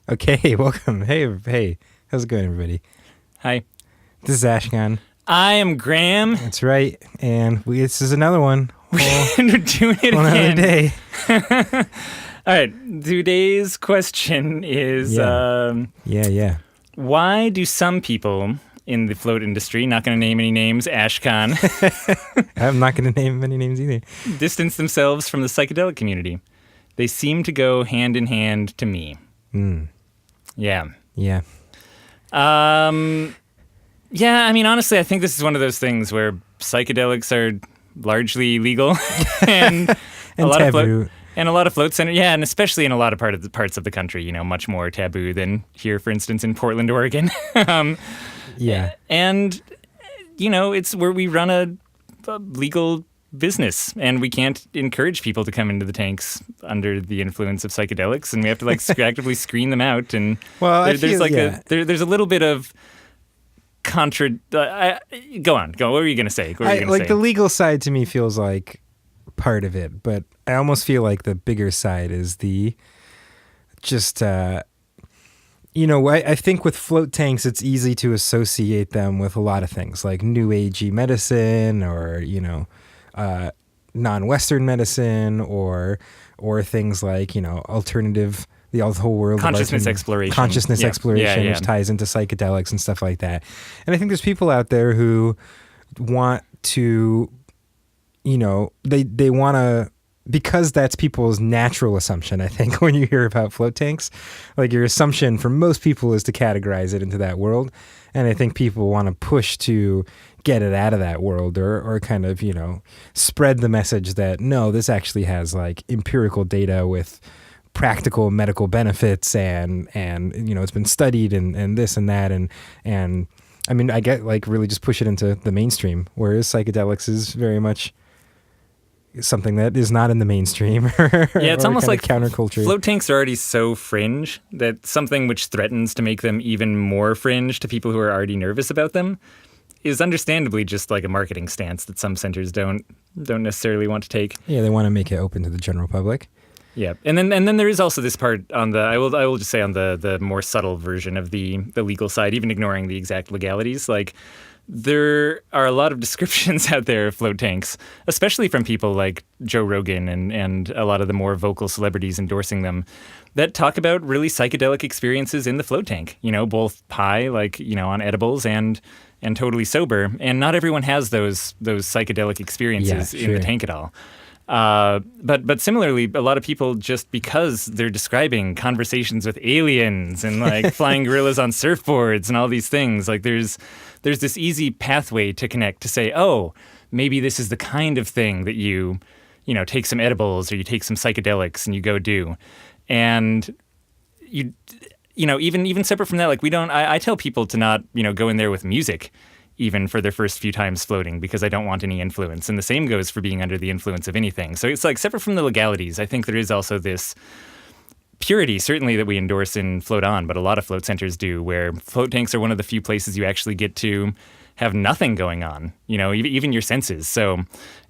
Okay, welcome. Hey, how's it going, everybody? Hi. This is Ashkahn. I am Graham. That's right, and this is another one. We're doing it One again. other day. All right, today's question is, Yeah. why do some people in the float industry, not going to name any names, Ashkahn, I'm not going to name any names either. distance themselves from the psychedelic community? They seem to go hand in hand to me. Yeah. Yeah. Yeah, I mean, honestly, I think this is one of those things where psychedelics are largely legal and a lot taboo. A lot of float centers, and especially in a lot of parts of the country, much more taboo than here, for instance, in Portland, Oregon. Yeah. And, it's where we run a legal business, and we can't encourage people to come into the tanks under the influence of psychedelics, and we have to actively screen them out. And there's a little bit of go on. What were you going to say? The legal side to me feels like part of it, but I almost feel like the bigger side is I think with float tanks, it's easy to associate them with a lot of things like new agey medicine or, non-Western medicine or things like, alternative, the whole world consciousness exploration, which ties into psychedelics and stuff like that. And I think there's people out there who want to, they want to, because that's people's natural assumption, I think, when you hear about float tanks, like your assumption for most people is to categorize it into that world. And I think people want to push to get it out of that world or kind of, spread the message that, no, this actually has like empirical data with practical medical benefits and it's been studied and this and that. And I mean, I get really just push it into the mainstream, whereas psychedelics is very much something that is not in the mainstream. It's almost like counterculture. Float tanks are already so fringe that something which threatens to make them even more fringe to people who are already nervous about them is understandably just like a marketing stance that some centers don't necessarily want to take. Yeah, they want to make it open to the general public. Yeah, and then there is also this part on the I will just say on the more subtle version of the legal side, even ignoring the exact legalities. Like, there are a lot of descriptions out there of float tanks, especially from people like Joe Rogan and a lot of the more vocal celebrities endorsing them, that talk about really psychedelic experiences in the float tank. Both high, on edibles and totally sober. And not everyone has those psychedelic experiences in the tank at all. But similarly, a lot of people, just because they're describing conversations with aliens and flying gorillas on surfboards and all these things, there's this easy pathway to connect to say, oh, maybe this is the kind of thing that you take some edibles or you take some psychedelics and you go do. And even separate from that, I tell people to not, go in there with music even for their first few times floating, because I don't want any influence. And the same goes for being under the influence of anything. So it's separate from the legalities, I think there is also this purity, certainly, that we endorse in Float On, but a lot of float centers do, where float tanks are one of the few places you actually get to have nothing going on, even your senses. So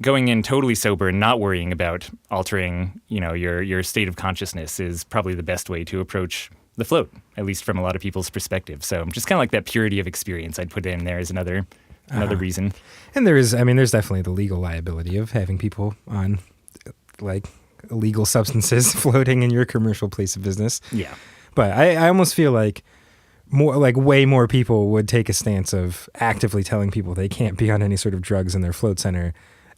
going in totally sober and not worrying about altering, your state of consciousness is probably the best way to approach the float, at least from a lot of people's perspective. So just kind of like that purity of experience I'd put in there is another reason. And there's definitely the legal liability of having people on like illegal substances floating in your commercial place of business. Yeah. But I almost feel like way more people would take a stance of actively telling people they can't be on any sort of drugs in their float center,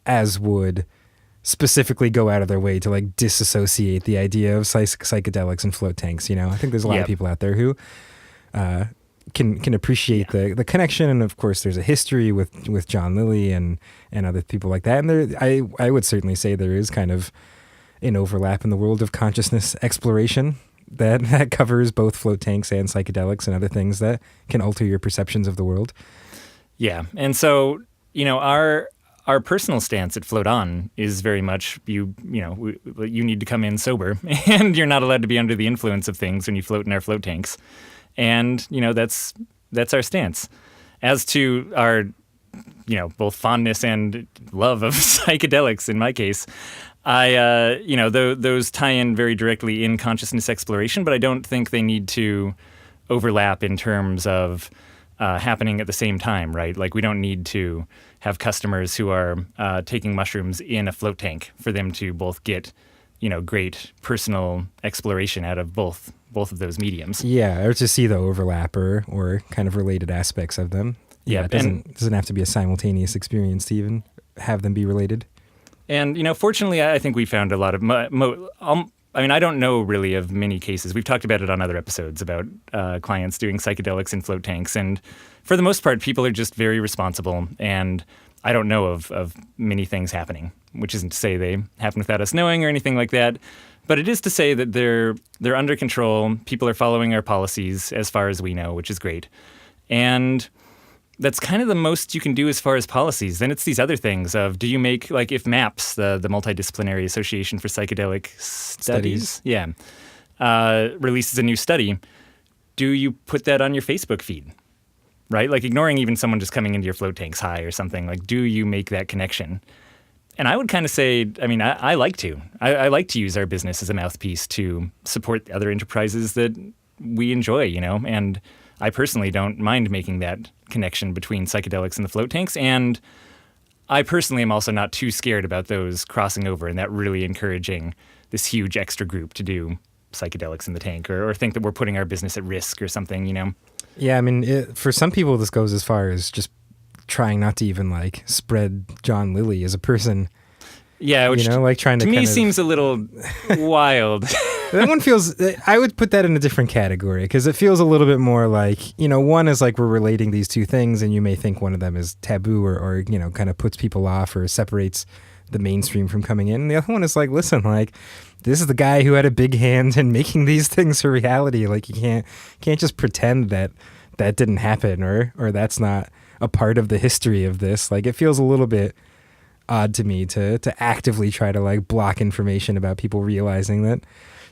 as would specifically go out of their way to like disassociate the idea of psychedelics and float tanks. I think there's a lot of people out there who can appreciate the connection, and of course there's a history with John Lilly and other people like that. And I would certainly say there is kind of an overlap in the world of consciousness exploration that covers both float tanks and psychedelics and other things that can alter your perceptions of the world. Yeah. And so, our personal stance at Float On is very much you need to come in sober and you're not allowed to be under the influence of things when you float in our float tanks. And, that's our stance. As to our, both fondness and love of psychedelics in my case, those tie in very directly in consciousness exploration, but I don't think they need to overlap in terms of happening at the same time, right? Like we don't need to have customers who are taking mushrooms in a float tank for them to both get, great personal exploration out of both of those mediums. Yeah, or to see the overlap or kind of related aspects of them. Yeah, it doesn't have to be a simultaneous experience to even have them be related. And, fortunately, I think we found a lot of, I don't know really of many cases. We've talked about it on other episodes about clients doing psychedelics in float tanks. And for the most part, people are just very responsible. And I don't know of many things happening, which isn't to say they happen without us knowing or anything like that. But it is to say that they're under control. People are following our policies as far as we know, which is great. And that's kind of the most you can do as far as policies. Then it's these other things of, do you make, like if MAPS, the Multidisciplinary Association for Psychedelic Studies. Releases a new study, do you put that on your Facebook feed, right? Like ignoring even someone just coming into your float tanks high or something, like do you make that connection? And I would kind of say, I like to. I like to use our business as a mouthpiece to support other enterprises that we enjoy, and I personally don't mind making that connection between psychedelics and the float tanks. And I personally am also not too scared about those crossing over and that really encouraging this huge extra group to do psychedelics in the tank or think that we're putting our business at risk or something, Yeah, for some people, this goes as far as just trying not to even like spread John Lilly as a person. Yeah, which trying to me seems a little wild. That one feels, I would put that in a different category because it feels a little bit more like, one is like we're relating these two things and you may think one of them is taboo or kind of puts people off or separates the mainstream from coming in. And the other one is like, listen, like this is the guy who had a big hand in making these things a reality. Like you can't just pretend that didn't happen or that's not a part of the history of this. Like it feels a little bit odd to me to actively try to like block information about people realizing that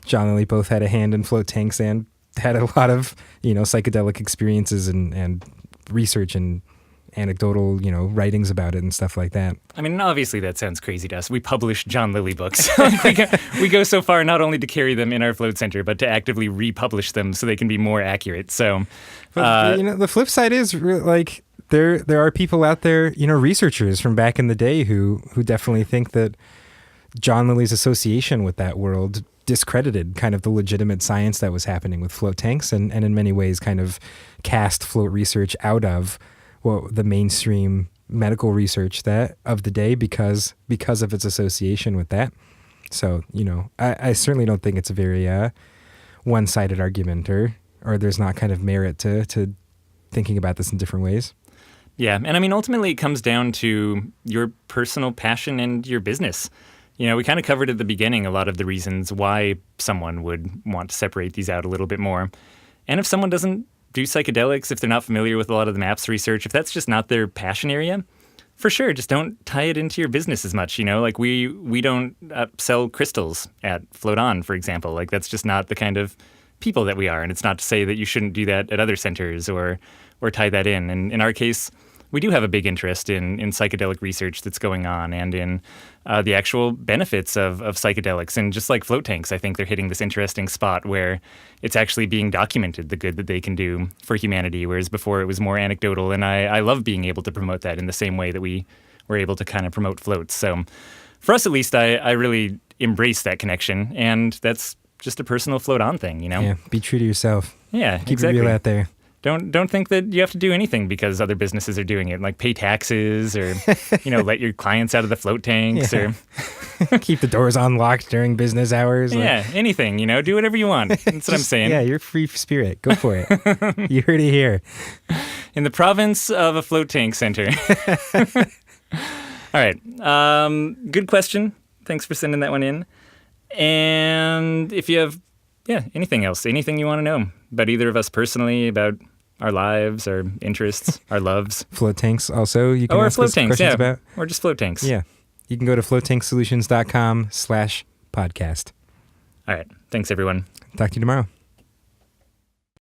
John Lilly both had a hand in float tanks and had a lot of, psychedelic experiences and research and anecdotal, writings about it and stuff like that. Obviously that sounds crazy to us. We publish John Lilly books. we go so far not only to carry them in our float center, but to actively republish them so they can be more accurate. So, but, the flip side is like there are people out there, researchers from back in the day who definitely think that John Lilly's association with that world discredited kind of the legitimate science that was happening with float tanks and in many ways kind of cast float research out of the mainstream medical research that of the day because of its association with that. So, I certainly don't think it's a very one-sided argument or there's not kind of merit to thinking about this in different ways. Yeah. And ultimately it comes down to your personal passion and your business. We kind of covered at the beginning a lot of the reasons why someone would want to separate these out a little bit more. And if someone doesn't do psychedelics, if they're not familiar with a lot of the MAPS research, if that's just not their passion area, for sure, just don't tie it into your business as much. Like we don't sell crystals at Float On, for example. Like that's just not the kind of people that we are. And it's not to say that you shouldn't do that at other centers or tie that in. And in our case, we do have a big interest in psychedelic research that's going on and in the actual benefits of psychedelics. And just like float tanks, I think they're hitting this interesting spot where it's actually being documented, the good that they can do for humanity, whereas before it was more anecdotal. And I love being able to promote that in the same way that we were able to kind of promote floats. So for us, at least, I really embrace that connection. And that's just a personal float on thing, you know? Yeah, be true to yourself. Yeah, Keep exactly. it real out there. Don't think that you have to do anything because other businesses are doing it, like pay taxes or, let your clients out of the float tanks or keep the doors unlocked during business hours. Yeah, anything, do whatever you want. That's what I'm saying. Yeah, you're free spirit. Go for it. You heard it here. In the province of a float tank center. All right. Good question. Thanks for sending that one in. And if you have, anything else, anything you want to know about either of us personally, about our lives, our interests, our loves. Float tanks also. You can ask float us tanks, questions about. Or just float tanks. Yeah. You can go to floattanksolutions.com/podcast. All right. Thanks, everyone. Talk to you tomorrow.